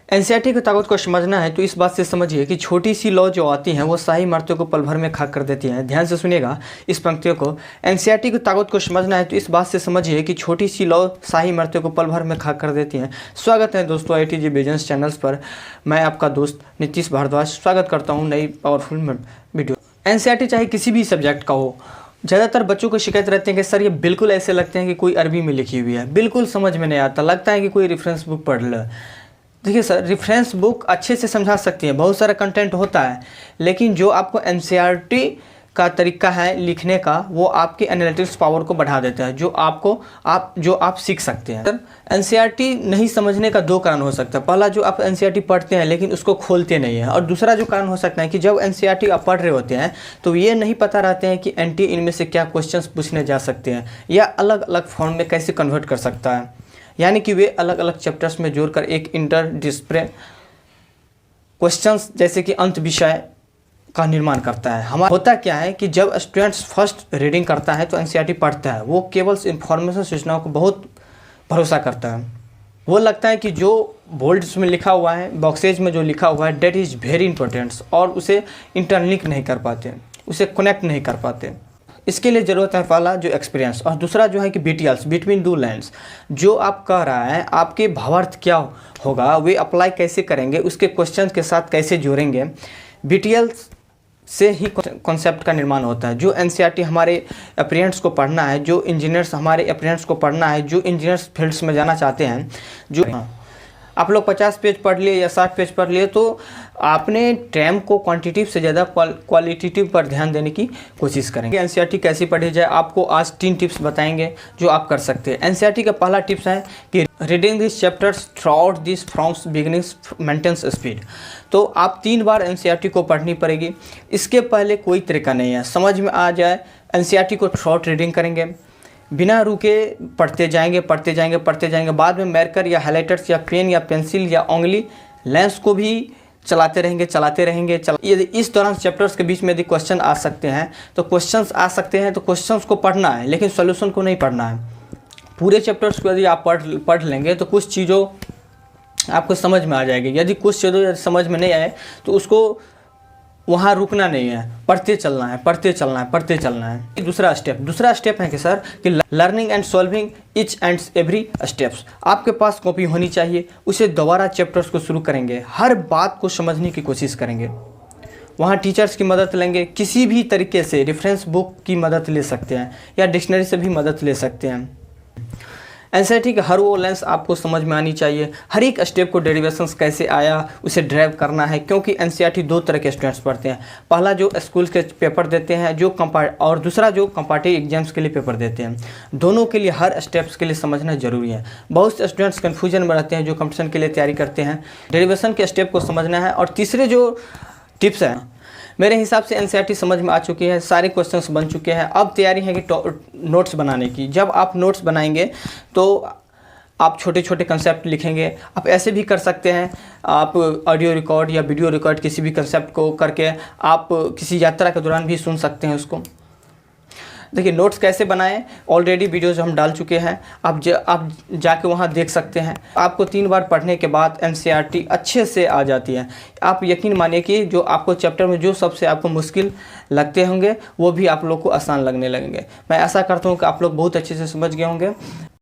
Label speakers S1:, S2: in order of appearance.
S1: NCERT की ताकत को समझना है तो इस बात से समझिए कि छोटी सी लॉ जो आती हैं वो शाही इमारतों को पल भर में खाक कर देती हैं। ध्यान से सुनिएगा इस पंक्तियों को। एनसीईआरटी की ताकत को समझना है तो इस बात से समझिए कि छोटी सी लॉ शाही इमारतों को पल भर में खाक कर देती हैं। स्वागत है दोस्तों IITG बिजनेस चैनल्स पर। मैं आपका दोस्त नीतीश भारद्वाज स्वागत करता हूँ नई पावरफुल वीडियो। एनसीईआरटी चाहे किसी भी सब्जेक्ट का हो, ज़्यादातर बच्चों को शिकायत रहती है कि सर ये बिल्कुल ऐसे लगते हैं कि कोई अरबी में लिखी हुई है, बिल्कुल समझ में नहीं आता, लगता है कि कोई रेफरेंस बुक पढ़ लो। देखिए सर, रेफरेंस बुक अच्छे से समझा सकती है, बहुत सारा कंटेंट होता है, लेकिन जो आपको एनसीईआरटी का तरीका है लिखने का वो आपके एनालिटिक्स पावर को बढ़ा देता है, जो आप सीख सकते हैं। सर, एनसीईआरटी नहीं समझने का दो कारण हो सकता है। पहला, जो आप एनसीईआरटी पढ़ते हैं लेकिन उसको खोलते नहीं हैं, और दूसरा जो कारण हो सकता है कि जब एनसीईआरटी आप पढ़ रहे होते हैं तो ये नहीं पता रहते हैं कि एनटी इनमें से क्या क्वेश्चंस पूछने जा सकते हैं या अलग अलग फॉर्म में कैसे कन्वर्ट कर सकता है। यानी कि वे अलग अलग चैप्टर्स में जोड़कर एक इंटर डिसिप्लिन क्वेश्चंस जैसे कि अंत विषय का निर्माण करता है। हमारा होता क्या है कि जब स्टूडेंट्स फर्स्ट रीडिंग करता है तो एनसीईआरटी पढ़ता है, वो केवल इन्फॉर्मेशन सूचनाओं को बहुत भरोसा करता है। वो लगता है कि जो बोल्ड्स में लिखा हुआ है, बॉक्सेज में जो लिखा हुआ है, डेट इज़ वेरी इंपॉर्टेंट, और उसे इंटरलिंक नहीं कर पाते, उसे कनेक्ट नहीं कर पाते। इसके लिए ज़रूरत है पहला जो एक्सपीरियंस, और दूसरा जो है कि BTLs बिटवीन टू लाइन्स। जो आप कह रहा है आपके भावार्थ क्या होगा, वे अप्लाई कैसे करेंगे, उसके क्वेश्चन के साथ कैसे जोड़ेंगे। BTLs से ही कॉन्सेप्ट का निर्माण होता है। जो एनसीईआरटी हमारे एस्पिरेंट्स को पढ़ना है, जो इंजीनियर्स हमारे एस्पिरेंट्स को पढ़ना है, जो इंजीनियर्स फील्ड्स में जाना चाहते हैं, जो आप लोग 50 पेज पढ़ लिए या 60 पेज पढ़ लिए तो आपने टाइम को क्वांटिटिव से ज़्यादा क्वालिटेटिव पर ध्यान देने की कोशिश करेंगे। एनसीईआरटी कैसे पढ़ी जाए, आपको आज 3 टिप्स बताएंगे जो आप कर सकते हैं। एनसीईआरटी का पहला टिप्स है कि reading this chapters throughout this froms beginnings maintains speed. तो आप 3 बार एनसीईआरटी को पढ़नी पड़ेगी। इसके पहले कोई तरीका नहीं है, समझ में आ जाए। एनसीईआरटी को थ्रू आउट रीडिंग करेंगे, बिना रुके पढ़ते जाएंगे, बाद में मार्कर या हाइलाइटर्स या पेन या पेंसिल या उंगली लेंस को भी चलाते रहेंगे। यदि इस दौरान चैप्टर्स के बीच में यदि क्वेश्चन आ सकते हैं तो क्वेश्चंस को पढ़ना है, लेकिन सॉल्यूशन को नहीं पढ़ना है। पूरे चैप्टर्स को यदि आप पढ़ लेंगे तो कुछ चीज़ों आपको समझ में आ जाएगी। यदि कुछ चीज़ों समझ में नहीं आए तो उसको वहाँ रुकना नहीं है, पढ़ते चलना है। दूसरा स्टेप है कि सर कि learning and solving each and every steps. आपके पास कॉपी होनी चाहिए, उसे दोबारा चैप्टर्स को शुरू करेंगे, हर बात को समझने की कोशिश करेंगे। वहाँ टीचर्स की मदद लेंगे, किसी भी तरीके से रेफरेंस बुक की मदद ले सकते हैं या डिक्शनरी से भी मदद ले सकते हैं। एनसीईआरटी का हर वो लेंस आपको समझ में आनी चाहिए। हर एक स्टेप को डेरिवेशंस कैसे आया उसे ड्राइव करना है, क्योंकि एनसीईआरटी 2 तरह के स्टूडेंट्स पढ़ते हैं। पहला जो स्कूल के पेपर देते हैं और दूसरा जो कंपार्टिव एग्जाम्स के लिए पेपर देते हैं। दोनों के लिए हर स्टेप्स के लिए समझना जरूरी है। बहुत से स्टूडेंट्स कन्फ्यूजन में रहते हैं जो कंपटीशन के लिए तैयारी करते हैं। डेरिवेशन के स्टेप को समझना है। और तीसरे जो टिप्स हैं, मेरे हिसाब से एनसीईआरटी समझ में आ चुकी है, सारे क्वेश्चंस बन चुके हैं। अब तैयारी है कि नोट्स बनाने की। जब आप नोट्स बनाएंगे तो आप छोटे छोटे कंसेप्ट लिखेंगे। आप ऐसे भी कर सकते हैं, आप ऑडियो रिकॉर्ड या वीडियो रिकॉर्ड किसी भी कंसेप्ट को करके आप किसी यात्रा के दौरान भी सुन सकते हैं उसको। देखिए नोट्स कैसे बनाएं, ऑलरेडी वीडियोज़ हम डाल चुके हैं, आप जाके वहाँ देख सकते हैं। आपको 3 बार पढ़ने के बाद एनसीईआरटी अच्छे से आ जाती है। आप यकीन मानिए कि जो आपको चैप्टर में जो सबसे आपको मुश्किल लगते होंगे वो भी आप लोग को आसान लगने लगेंगे। मैं ऐसा करता हूँ कि आप लोग बहुत अच्छे से समझ गए होंगे।